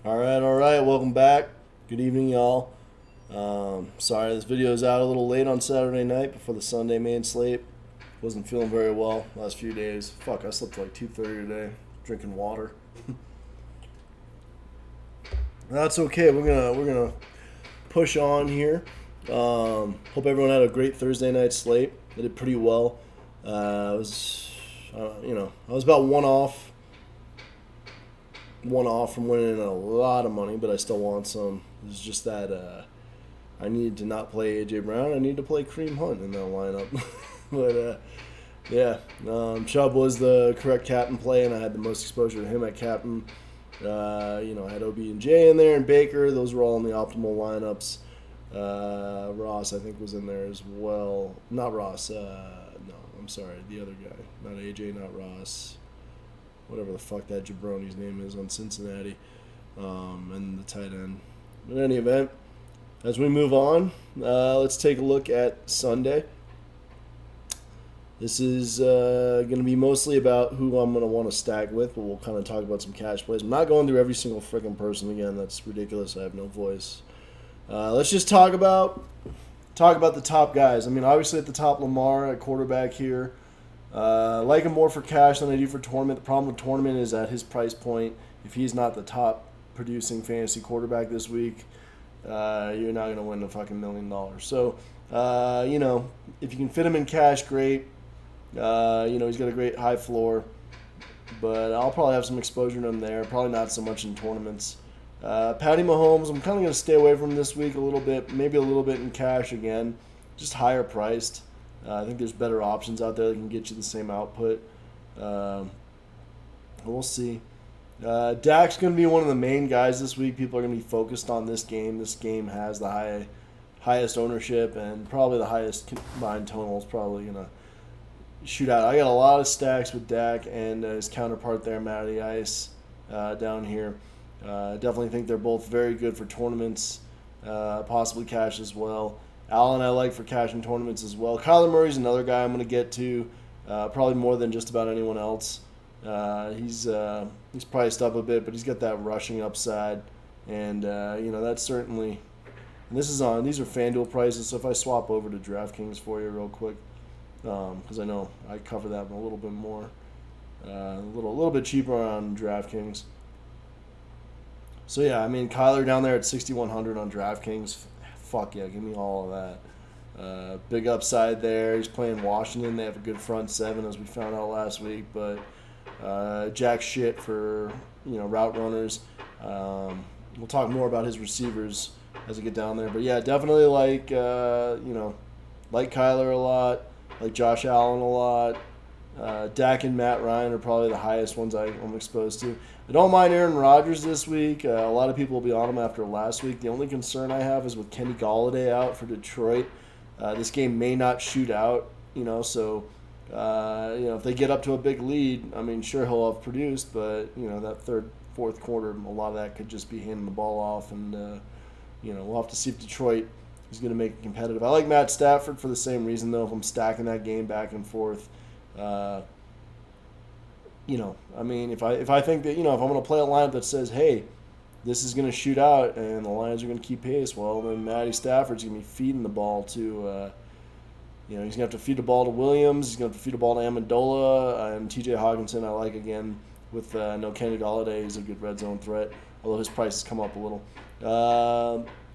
All right. Welcome back. Good evening, y'all. Sorry, this video is out a little late on Saturday night before the Sunday main slate. Wasn't feeling very well last few days. Fuck, I slept till like 2:30 today, drinking water. That's okay. We're gonna push on here. Hope everyone had a great Thursday night slate. I did pretty well. I was, I was about one off from winning a lot of money, but I still want some. It's just that I needed to not play AJ Brown. I need to play Kareem Hunt in that lineup. but yeah, Chubb was the correct captain play, and I had the most exposure to him at captain. I had OB and J in there and Baker. Those were all in the optimal lineups. Ross, I think, was in there as well. Not Ross. No, I'm sorry. The other guy. Not AJ, not Ross. Whatever the fuck that jabroni's name is on Cincinnati. And the tight end. In any event, as we move on, let's take a look at Sunday. This is going to be mostly about who I'm going to want to stack with, but we'll kind of talk about some cash plays. I'm not going through every single freaking person again. That's ridiculous. I have no voice. Let's just talk about the top guys. I mean, obviously at the top, Lamar at quarterback here. I like him more for cash than I do for tournament. The problem with tournament is at his price point, if he's not the top producing fantasy quarterback this week, you're not going to win a fucking $1 million. So, if you can fit him in cash, great. He's got a great high floor, but I'll probably have some exposure to him there. Probably not so much in tournaments. Patty Mahomes, I'm kind of going to stay away from this week a little bit, maybe a little bit in cash again, just higher priced. I think there's better options out there that can get you the same output. We'll see. Dak's going to be one of the main guys this week. People are going to be focused on this game. This game has the highest ownership and probably the highest combined total is probably going to shoot out. I got a lot of stacks with Dak and his counterpart there, Matty Ice, down here. Definitely think they're both very good for tournaments, possibly cash as well. Allen I like for cash in tournaments as well. Kyler Murray's another guy I'm going to get to, probably more than just about anyone else. He's priced up a bit, but he's got that rushing upside, and that's certainly. And these are FanDuel prices, so if I swap over to DraftKings for you real quick, because I know I cover that a little bit more, a little bit cheaper on DraftKings. So yeah, I mean Kyler down there at 6,100 on DraftKings. Fuck yeah, give me all of that. Big upside there. He's playing Washington. They have a good front seven, as we found out last week, but jack shit for route runners. We'll talk more about his receivers as we get down there, but yeah, definitely like Kyler a lot, like Josh Allen a lot. Dak and Matt Ryan are probably the highest ones I'm exposed to. I don't mind Aaron Rodgers this week. A lot of people will be on him after last week. The only concern I have is with Kenny Golladay out for Detroit. This game may not shoot out, so if they get up to a big lead, I mean, sure, he'll have produced, but, that third, fourth quarter, a lot of that could just be handing the ball off, and, we'll have to see if Detroit is going to make it competitive. I like Matt Stafford for the same reason, though, if I'm stacking that game back and forth. If I think that, if I'm going to play a lineup that says, hey, this is going to shoot out and the Lions are going to keep pace, well, then Matty Stafford's going to be feeding the ball to, he's going to have to feed the ball to Williams. He's going to have to feed the ball to Amendola. And TJ Hawkinson I like again with no Kenny Golladay. He's a good red zone threat, although his price has come up a little.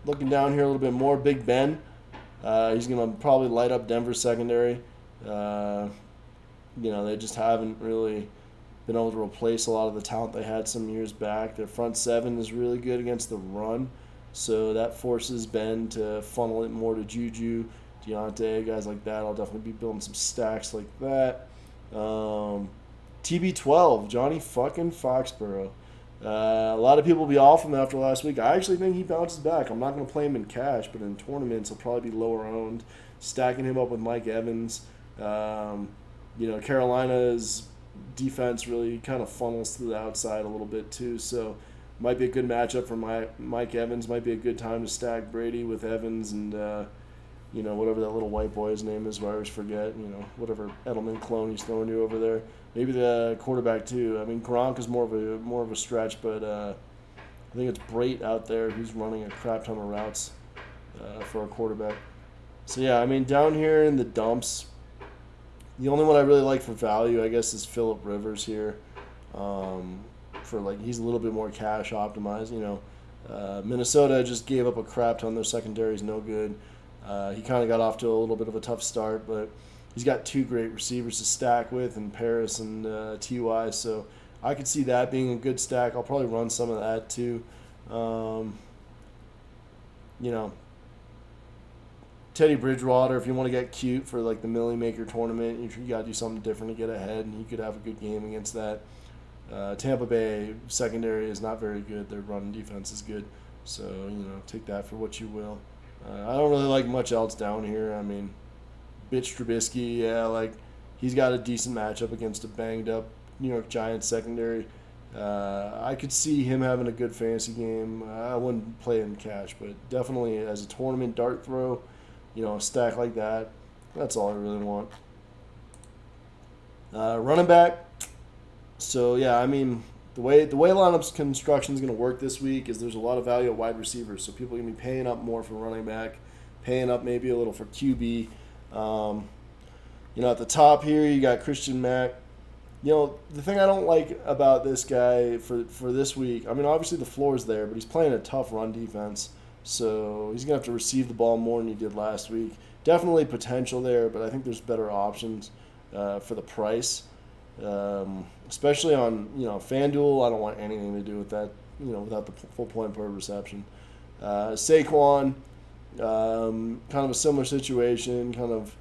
Looking down here a little bit more, Big Ben. He's going to probably light up Denver's secondary. They just haven't really been able to replace a lot of the talent they had some years back. Their front seven is really good against the run, so that forces Ben to funnel it more to Juju, Deontay, guys like that. I'll definitely be building some stacks like that. TB12, Johnny fucking Foxborough. A lot of people will be off him after last week. I actually think he bounces back. I'm not going to play him in cash, but in tournaments he'll probably be lower owned. Stacking him up with Mike Evans. Carolina's defense really kind of funnels to the outside a little bit too, so might be a good matchup for Mike Evans. Might be a good time to stack Brady with Evans and whatever that little white boy's name is, who I always forget. Whatever Edelman clone he's throwing you over there. Maybe the quarterback too. I mean, Gronk is more of a stretch, but I think it's Brait out there who's running a crap ton of routes for a quarterback. So yeah, I mean down here in the dumps, the only one I really like for value, I guess, is Phillip Rivers here. For like he's a little bit more cash optimized. Minnesota just gave up a crap ton. Their secondary is no good. He kind of got off to a little bit of a tough start, but he's got two great receivers to stack with in Paris and Ty. So I could see that being a good stack. I'll probably run some of that too. You know, Teddy Bridgewater, if you want to get cute for like the Millie Maker tournament, you got to do something different to get ahead, and he could have a good game against that. Tampa Bay secondary is not very good. Their run defense is good. So, take that for what you will. I don't really like much else down here. I mean, Bitch Trubisky, yeah, like he's got a decent matchup against a banged up New York Giants secondary. I could see him having a good fantasy game. I wouldn't play in cash, but definitely as a tournament dart throw, a stack like that, that's all I really want. Running back. So yeah, I mean the way lineups construction is going to work this week is there's a lot of value at wide receivers, so people are going to be paying up more for running back, paying up maybe a little for QB. At the top here you got Christian Mack. The thing I don't like about this guy for this week, I mean obviously the floor is there, but he's playing a tough run defense, so he's going to have to receive the ball more than he did last week. Definitely potential there, but I think there's better options for the price. Especially on FanDuel, I don't want anything to do with that. Without the full point per reception. Saquon, kind of a similar situation. Kind of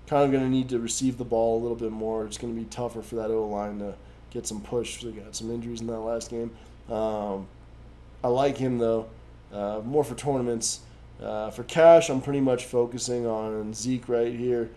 going to need to receive the ball a little bit more. It's going to be tougher for that O line to get some push. They got some injuries in that last game. I like him though. More for tournaments. For cash, I'm pretty much focusing on Zeke right here.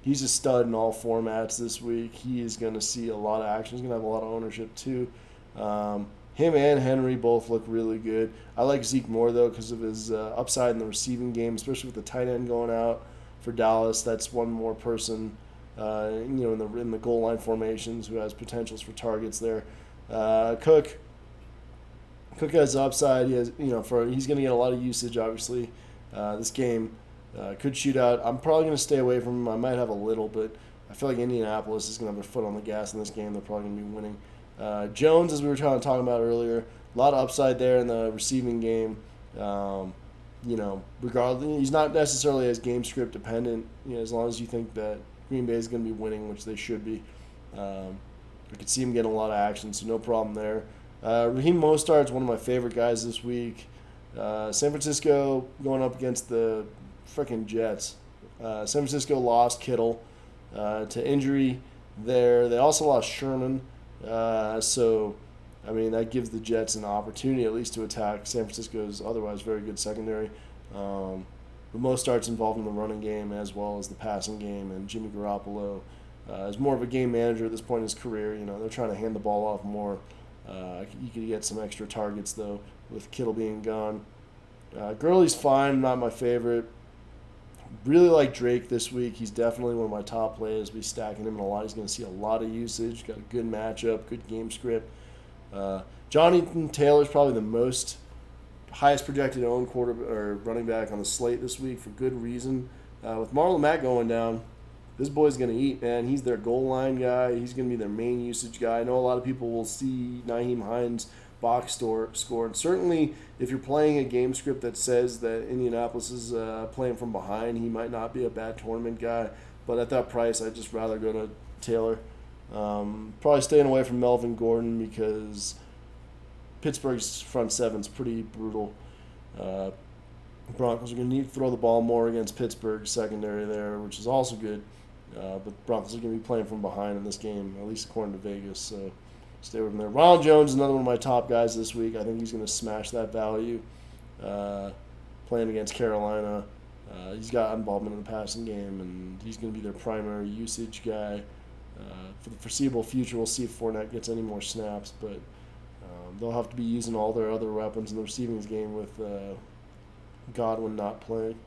He's a stud in all formats this week. He is going to see a lot of action. He's going to have a lot of ownership too. Him and Henry both look really good. I like Zeke more though because of his upside in the receiving game, especially with the tight end going out for Dallas. That's one more person, in the goal line formations who has potentials for targets there. Cook has upside. He has, he's going to get a lot of usage obviously. This game. Could shoot out. I'm probably going to stay away from him. I might have a little, but I feel like Indianapolis is going to have their foot on the gas in this game. They're probably going to be winning. Jones, as we were talking about earlier, a lot of upside there in the receiving game. Regardless, he's not necessarily as game script dependent. As long as you think that Green Bay is going to be winning, which they should be. I could see him getting a lot of action, so no problem there. Raheem Mostert's one of my favorite guys this week. San Francisco going up against the freaking Jets. San Francisco lost Kittle to injury there. They also lost Sherman. That gives the Jets an opportunity at least to attack San Francisco's otherwise very good secondary. But Mostert's involved in the running game as well as the passing game, and Jimmy Garoppolo is more of a game manager at this point in his career. They're trying to hand the ball off more. You could get some extra targets, though, with Kittle being gone. Gurley's fine, not my favorite. Really like Drake this week. He's definitely one of my top plays. We'll be stacking him in a lot. He's going to see a lot of usage. Got a good matchup, good game script. Jonathan Taylor's probably the highest projected owned quarter or running back on the slate this week for good reason. With Marlon Mack going down, this boy's going to eat, man. He's their goal line guy. He's going to be their main usage guy. I know a lot of people will see Nyheim Hines box score, and certainly if you're playing a game script that says that Indianapolis is playing from behind, he might not be a bad tournament guy, but at that price I'd just rather go to Taylor. Probably staying away from Melvin Gordon because Pittsburgh's front seven's pretty brutal. Broncos are going to need to throw the ball more against Pittsburgh's secondary there, which is also good, but Broncos are going to be playing from behind in this game, at least according to Vegas, so stay with him there. Ronald Jones is another one of my top guys this week. I think he's going to smash that value. Playing against Carolina, he's got involvement in the passing game, and he's going to be their primary usage guy. For the foreseeable future, we'll see if Fournette gets any more snaps, but they'll have to be using all their other weapons in the receiving game with Godwin not playing.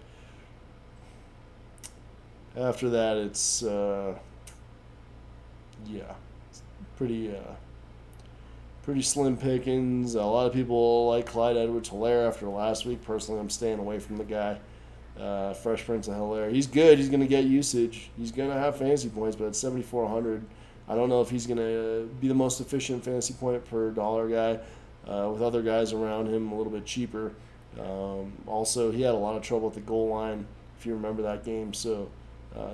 After that, it's pretty pretty slim pickings. A lot of people like Clyde Edwards-Helaire after last week. Personally, I'm staying away from the guy. Fresh Prince of Hilaire. He's good. He's going to get usage. He's going to have fantasy points, but at 7,400, I don't know if he's going to be the most efficient fantasy point per dollar guy with other guys around him a little bit cheaper. Also, he had a lot of trouble at the goal line, if you remember that game. So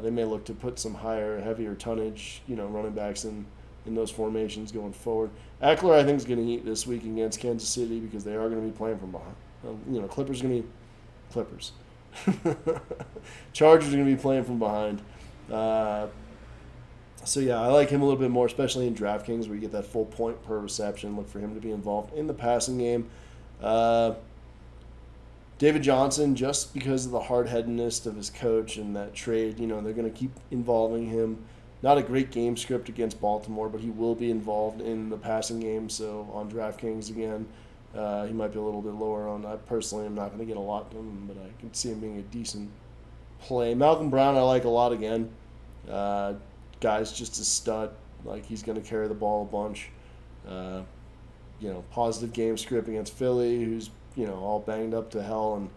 they may look to put some higher, heavier tonnage, running backs in those formations going forward. Eckler, I think, is going to eat this week against Kansas City because they are going to be playing from behind. Clippers are going to be Clippers. Chargers are going to be playing from behind. So, yeah, I like him a little bit more, especially in DraftKings where you get that full point per reception. Look for him to be involved in the passing game. David Johnson, just because of the hard-headedness of his coach and that trade, they're going to keep involving him. Not a great game script against Baltimore, but he will be involved in the passing game. So on DraftKings again, he might be a little bit lower on. I personally am not going to get a lot to him, but I can see him being a decent play. Malcolm Brown I like a lot again. Guy's just a stud. Like, he's going to carry the ball a bunch. Positive game script against Philly, who's all banged up to hell, and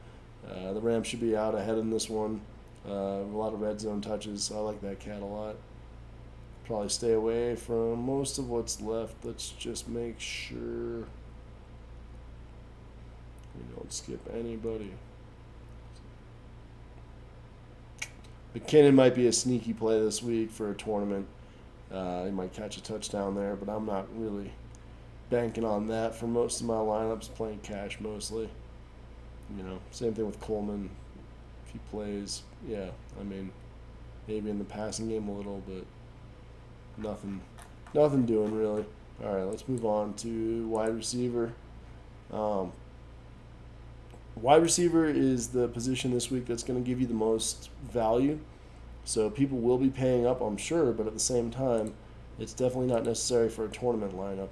the Rams should be out ahead in this one. A lot of red zone touches. So I like that cat a lot. Probably stay away from most of what's left. Let's just make sure we don't skip anybody. McKinnon might be a sneaky play this week for a tournament. He might catch a touchdown there, but I'm not really banking on that for most of my lineups, playing cash mostly. Same thing with Coleman. If he plays, maybe in the passing game a little, but nothing doing really. All right, let's move on to wide receiver. Wide receiver is the position this week that's going to give you the most value. So people will be paying up, I'm sure, but at the same time, it's definitely not necessary for a tournament lineup.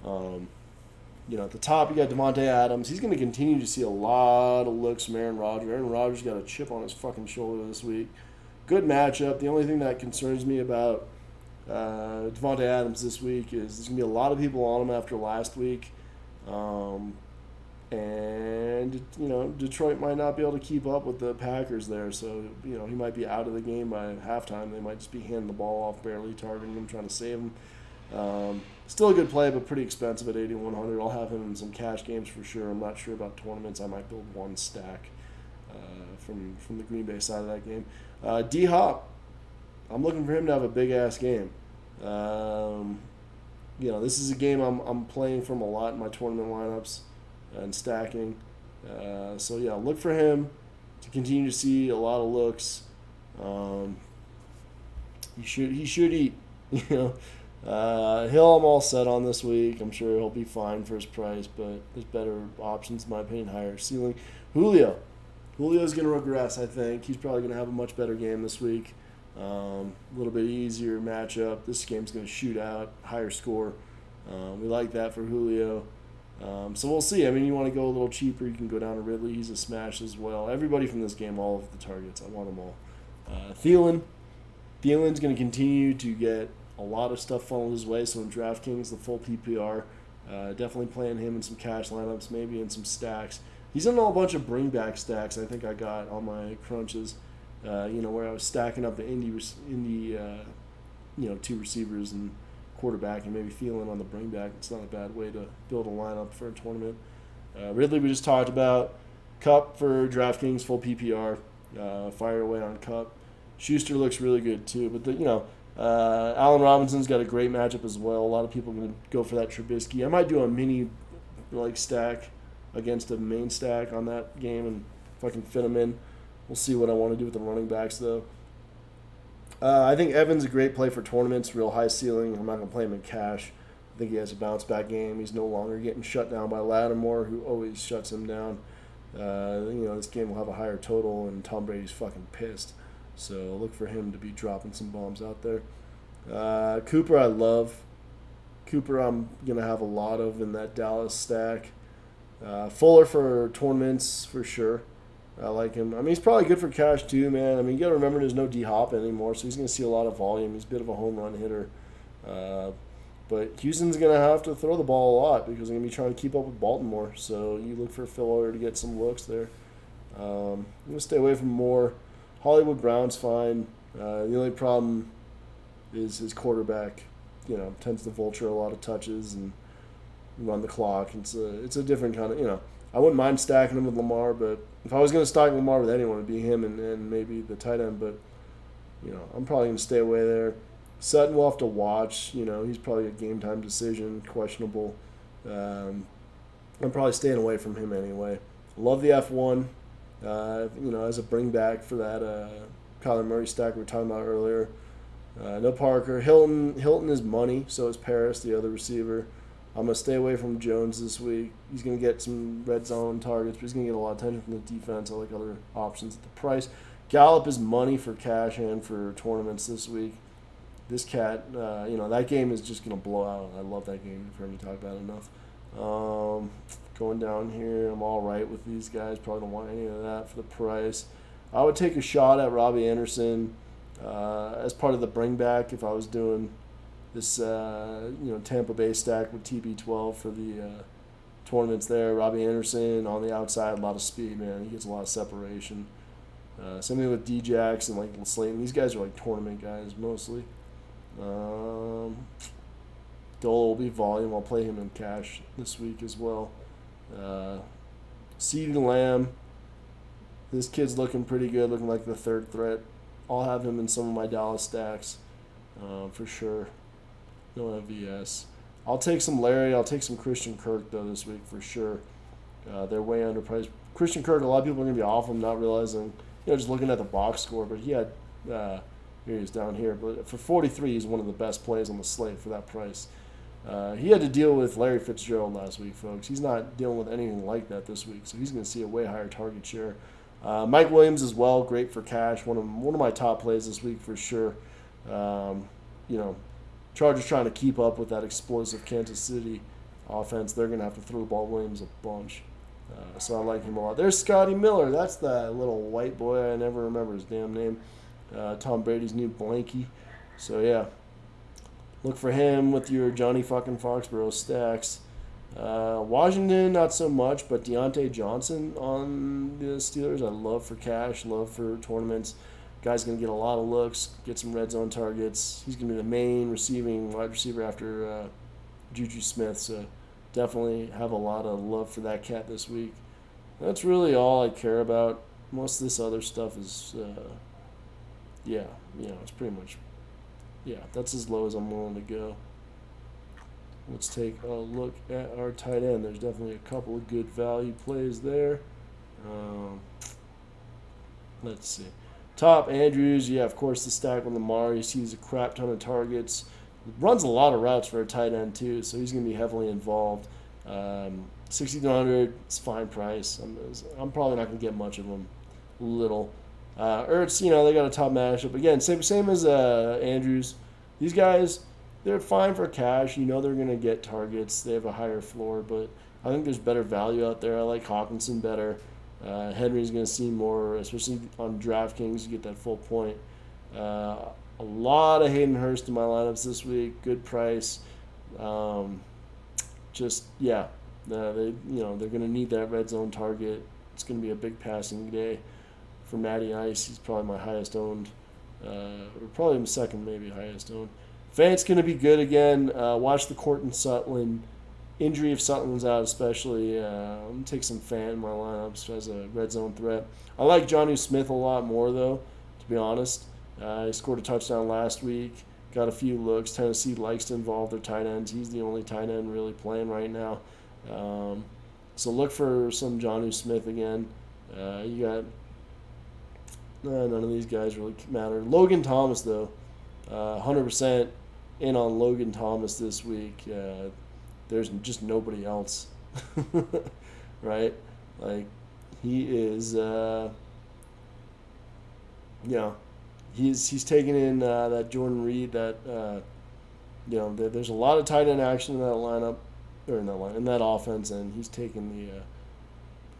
At the top, you got Devontae Adams. He's going to continue to see a lot of looks from Aaron Rodgers. Aaron Rodgers got a chip on his fucking shoulder this week. Good matchup. The only thing that concerns me about Devontae Adams this week is there's going to be a lot of people on him after last week. Detroit might not be able to keep up with the Packers there. So, he might be out of the game by halftime. They might just be handing the ball off, barely targeting him, trying to save him. Still a good play, but pretty expensive at 8,100. I'll have him in some cash games for sure. I'm not sure about tournaments. I might build one stack from the Green Bay side of that game. D-Hop, I'm looking for him to have a big-ass game. This is a game I'm playing from a lot in my tournament lineups and stacking. Look for him to continue to see a lot of looks. He should eat, Hill, I'm all set on this week. I'm sure he'll be fine for his price, but there's better options, in my opinion, higher ceiling. Julio's going to regress, I think. He's probably going to have a much better game this week. A little bit easier matchup. This game's going to shoot out, higher score. We like that for Julio. So we'll see. You want to go a little cheaper, you can go down to Ridley. He's a smash as well. Everybody from this game, all of the targets. I want them all. Thielen's going to continue to get a lot of stuff funneled his way. So in DraftKings, the full PPR, definitely playing him in some cash lineups, maybe in some stacks. He's in a bunch of bring back stacks I think I got on my crunches, where I was stacking up the Indy two receivers and quarterback and maybe Thielen on the bring back. It's not a bad way to build a lineup for a tournament. Ridley we just talked about. Cup for DraftKings, full PPR. Fire away on Cup. Schuster looks really good too, but Allen Robinson's got a great matchup as well. A lot of people are going to go for that Trubisky. I might do a mini stack against a main stack on that game, and if I can fit them in. We'll see what I want to do with the running backs, though. I think Evans a great play for tournaments, real high ceiling. I'm not going to play him in cash. I think he has a bounce-back game. He's no longer getting shut down by Lattimore, who always shuts him down. This game will have a higher total, and Tom Brady's fucking pissed. So look for him to be dropping some bombs out there. Cooper I love. Cooper I'm going to have a lot of in that Dallas stack. Fuller for tournaments for sure. I like him. He's probably good for cash too, man. You got to remember there's no D-Hop anymore, so he's going to see a lot of volume. He's a bit of a home run hitter. But Houston's going to have to throw the ball a lot because they're going to be trying to keep up with Baltimore. So you look for Phil Orr to get some looks there. I'm going to stay away from Moore. Hollywood Brown's fine. The only problem is his quarterback, tends to vulture a lot of touches and run the clock. It's a different kind of, I wouldn't mind stacking him with Lamar, but if I was going to stack Lamar with anyone, it'd be him and maybe the tight end. But, I'm probably going to stay away there. Sutton will have to watch. He's probably a game-time decision, questionable. I'm probably staying away from him anyway. Love the F1, as a bring-back for that Kyler Murray stack we were talking about earlier. No Parker. Hilton is money, so is Paris, the other receiver. I'm going to stay away from Jones this week. He's going to get some red zone targets, but he's going to get a lot of attention from the defense. I like other options at the price. Gallup is money for cash and for tournaments this week. This cat, that game is just going to blow out. I love that game. You've heard me talk about it enough. Going down here, I'm all right with these guys. Probably don't want any of that for the price. I would take a shot at Robbie Anderson as part of the bring back if I was doing this, Tampa Bay stack with TB12 for the tournaments there. Robbie Anderson on the outside, a lot of speed, man. He gets a lot of separation. Same thing with D-Jax and Slate. These guys are tournament guys mostly. Dole will be volume. I'll play him in cash this week as well. CeeDee Lamb. This kid's looking pretty good, looking like the third threat. I'll have him in some of my Dallas stacks for sure. No FVS. I'll take some Larry. I'll take some Christian Kirk, though, this week for sure. They're way underpriced. Christian Kirk, a lot of people are going to be off him, not realizing, just looking at the box score. But he had, here he is down here. But for 43, he's one of the best plays on the slate for that price. He had to deal with Larry Fitzgerald last week, folks. He's not dealing with anything like that this week, so he's going to see a way higher target share. Mike Williams as well, great for cash. One of my top plays this week for sure. Chargers trying to keep up with that explosive Kansas City offense. They're going to have to throw the ball Williams a bunch. So I like him a lot. There's Scotty Miller. That's that little white boy. I never remember his damn name. Tom Brady's new blankie. So, yeah. Look for him with your Johnny fucking Foxborough stacks. Washington, not so much, but Deontay Johnson on the Steelers, I love for cash, love for tournaments. Guy's going to get a lot of looks, get some red zone targets. He's going to be the main wide receiver after Juju Smith, so definitely have a lot of love for that cat this week. That's really all I care about. Most of this other stuff is, it's pretty much, that's as low as I'm willing to go. Let's take a look at our tight end. There's definitely a couple of good value plays there. Let's see. Top, Andrews. Yeah, of course, the stack with Lamar. He sees a crap ton of targets. Runs a lot of routes for a tight end, too, so he's going to be heavily involved. 6,200, it's fine price. I'm probably not going to get much of them. Little. Ertz, they got a top matchup. Again, same as Andrews. These guys, they're fine for cash. They're going to get targets. They have a higher floor, but I think there's better value out there. I like Hawkinson better. Henry's going to see more, especially on DraftKings. You get that full point. A lot of Hayden Hurst in my lineups this week. Good price. They're going to need that red zone target. It's going to be a big passing day for Matty Ice. He's probably my highest owned, or probably my second, maybe highest owned. Fant's going to be good again. Watch the Courtland Sutton injury if Sutton's out, especially. I'm going to take some Fant in my lineups as a red zone threat. I like Jonnu Smith a lot more, though, to be honest. He scored a touchdown last week. Got a few looks. Tennessee likes to involve their tight ends. He's the only tight end really playing right now. So look for some Jonnu Smith again. You got none of these guys really matter. Logan Thomas, though, 100% in on Logan Thomas this week. There's just nobody else, right? He is, he's taking in that Jordan Reed. There's a lot of tight end action in that lineup, or in that offense, and he's taking the.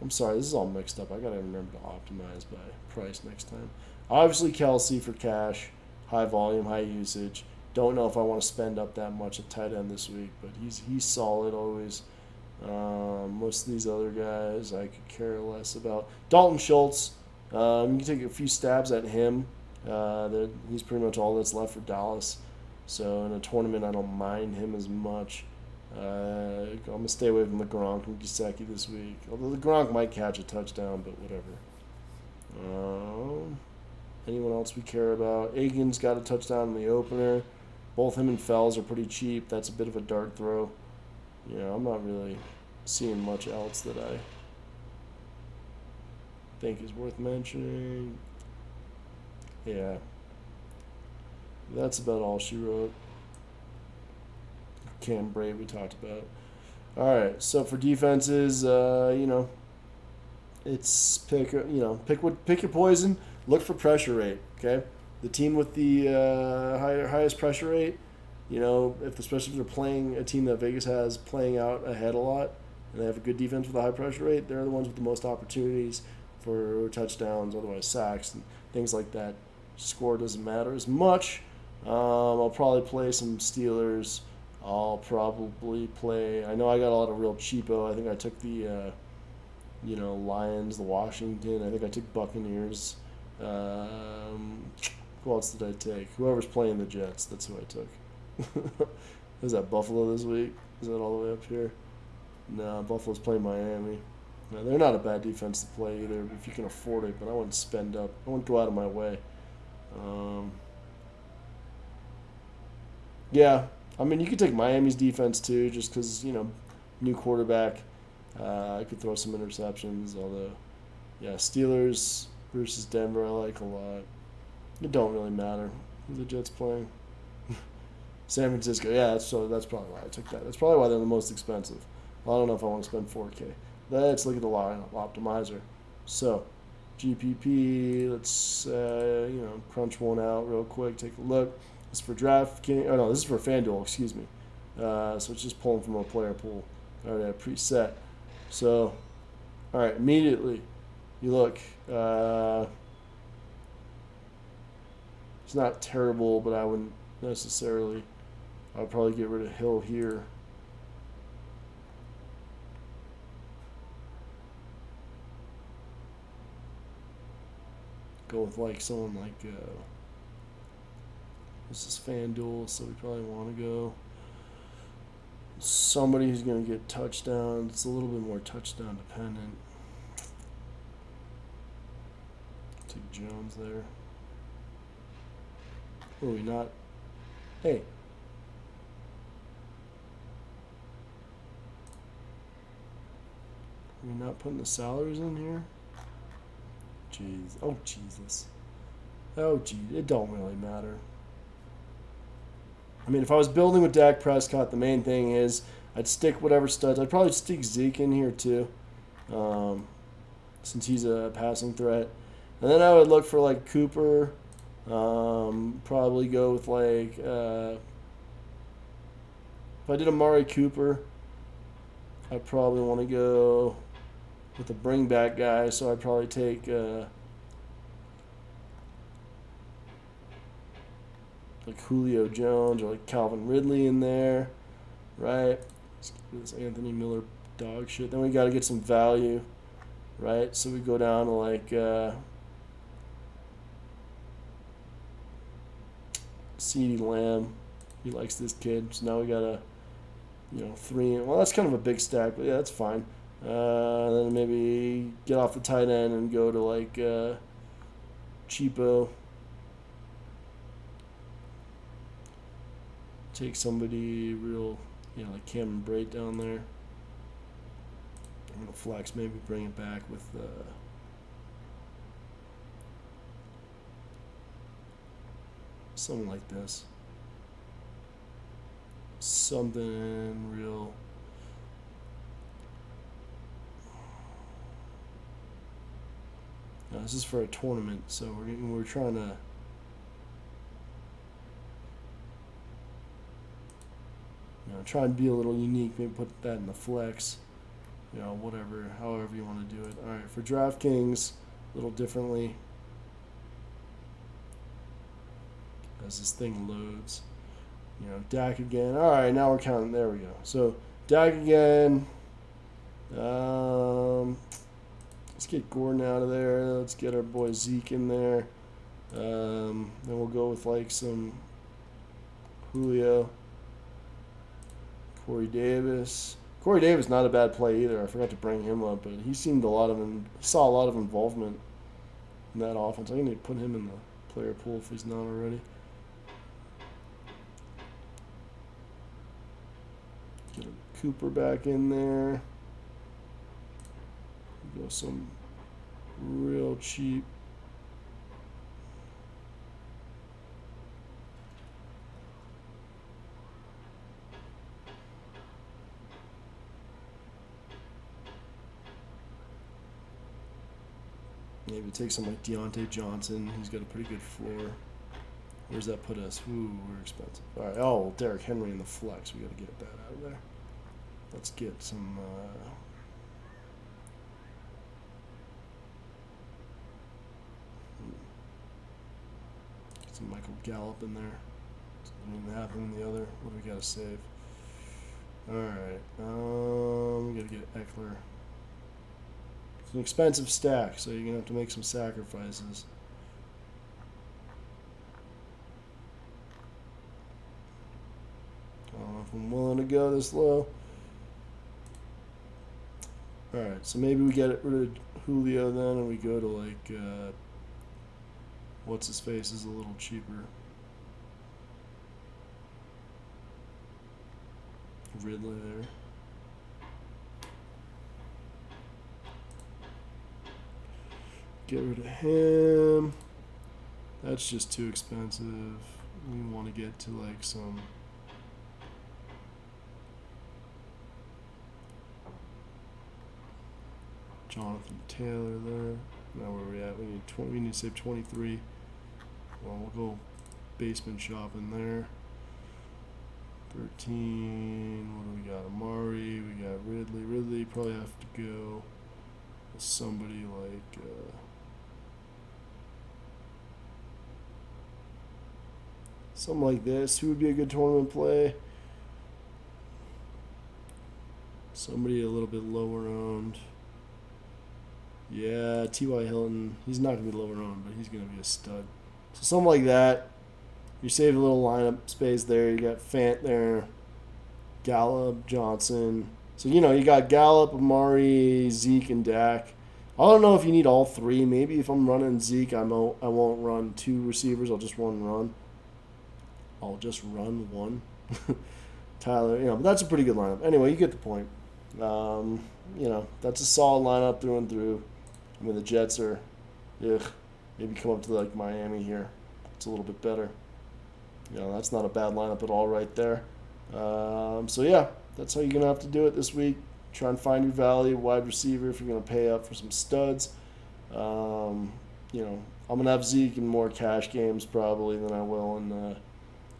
I'm sorry, this is all mixed up. I gotta remember to optimize by price next time. Obviously, Kelsey for cash, high volume, high usage. Don't know if I want to spend up that much at tight end this week, but he's solid always. Most of these other guys I could care less about. Dalton Schultz, you can take a few stabs at him. He's pretty much all that's left for Dallas. So in a tournament, I don't mind him as much. I'm going to stay away from the Gronk and Gesicki this week. Although the Gronk might catch a touchdown, but whatever. Anyone else we care about? Aiken's got a touchdown in the opener. Both him and Fells are pretty cheap. That's a bit of a dart throw. I'm not really seeing much else that I think is worth mentioning. Yeah. That's about all she wrote. Cam Brate we talked about. All right, so for defenses, it's pick your poison. Look for pressure rate. Okay, the team with the highest pressure rate, especially if they're playing a team that Vegas has playing out ahead a lot, and they have a good defense with a high pressure rate, they're the ones with the most opportunities for touchdowns, otherwise sacks and things like that. Score doesn't matter as much. I'll probably play some Steelers. I'll probably play. I know I got a lot of real cheapo. I think I took the, Lions, the Washington. I think I took Buccaneers. Who else did I take? Whoever's playing the Jets. That's who I took. Is that Buffalo this week? Is that all the way up here? No, Buffalo's playing Miami. No, they're not a bad defense to play either, if you can afford it. But I wouldn't spend up. I wouldn't go out of my way. Yeah. I mean, you could take Miami's defense too, just because, new quarterback. I could throw some interceptions, although, yeah, Steelers versus Denver I like a lot. It don't really matter who the Jets playing. San Francisco, yeah, that's probably why I took that. That's probably why they're the most expensive. Well, I don't know if I want to spend $4K. Let's look at the lineup optimizer. So, GPP, let's, crunch one out real quick, take a look. This is for DraftKings. Oh, no, this is for FanDuel, excuse me. So it's just pulling from a player pool. I already have preset. So, all right, immediately you look. It's not terrible, but I wouldn't necessarily. I'd probably get rid of Hill here. Go with like someone like. This is FanDuel, so we probably want to go somebody who's going to get touchdowns. It's a little bit more touchdown dependent. Take Jones there. Are we not? Hey. Are we not putting the salaries in here? Jeez. Oh, Jesus. Oh, gee. It don't really matter. I mean, if I was building with Dak Prescott, the main thing is I'd stick whatever studs. I'd probably stick Zeke in here too, since he's a passing threat. And then I would look for like Cooper. Probably go with like if I did Amari Cooper, I'd probably want to go with a bring back guy. So I'd probably take. Like Julio Jones or like Calvin Ridley in there, right? Let's get this Anthony Miller dog shit. Then we got to get some value, right? So we go down to like CeeDee Lamb. He likes this kid. So now we got to, 3. Well, that's kind of a big stack, but yeah, that's fine. Then maybe get off the tight end and go to like cheapo. Take somebody real, like Cameron Brate down there. I'm going to flex, maybe bring it back with something like this. Something real. Now, this is for a tournament, so we're trying to. Try and be a little unique. Maybe put that in the flex. Whatever, however you want to do it. All right, for DraftKings, a little differently as this thing loads. Dak again. All right, now we're counting. There we go. So Dak again. Let's get Gordon out of there. Let's get our boy Zeke in there. Then we'll go with like some Julio, Corey Davis. Corey Davis not a bad play either. I forgot to bring him up, but he saw a lot of involvement in that offense. I need to put him in the player pool if he's not already. Get a Cooper back in there. Go some real cheap. Maybe take some like Deontay Johnson. He's got a pretty good floor. Where's that put us? Ooh, we're expensive. All right. Oh, Derrick Henry in the flex. We got to get that out of there. Let's get some. Get some Michael Gallup in there. Something that happened in the other. What do we got to save? All right. We got to get Eckler. It's an expensive stack, so you're going to have to make some sacrifices. I don't know if I'm willing to go this low. Alright, so maybe we get rid of Julio then, and we go to like, what's his face is a little cheaper. Ridley there. Get rid of him. That's just too expensive. We want to get to like some. Jonathan Taylor there. Now where are we at? We need to save 23. Well, we'll go basement shopping there. 13. What do we got? Amari. We got Ridley. Ridley probably have to go with somebody like. Something like this. Who would be a good tournament play? Somebody a little bit lower owned. Yeah, T.Y. Hilton. He's not going to be lower owned, but he's going to be a stud. So something like that. You save a little lineup space there. You got Fant there. Gallup, Johnson. So, you got Gallup, Amari, Zeke, and Dak. I don't know if you need all three. Maybe if I'm running Zeke, I won't run two receivers. I'll just run one. Tyler, but that's a pretty good lineup. Anyway, you get the point. That's a solid lineup through and through. I mean, the Jets are, maybe come up to like Miami here. It's a little bit better. That's not a bad lineup at all right there. So yeah, that's how you're going to have to do it this week. Try and find your value, wide receiver, if you're going to pay up for some studs. I'm going to have Zeke in more cash games probably than I will in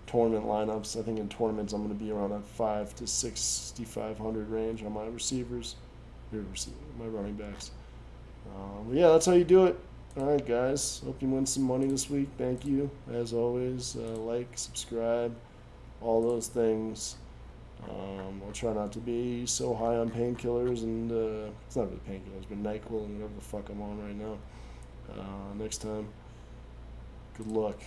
tournament lineups. I think in tournaments I'm going to be around that 5 to 6,500 range on my receivers, my running backs. But yeah, that's how you do it. All right, guys. Hope you win some money this week. Thank you, as always. Like, subscribe, all those things. I'll try not to be so high on painkillers, and it's not really painkillers, but NyQuil and whatever the fuck I'm on right now. Next time, good luck.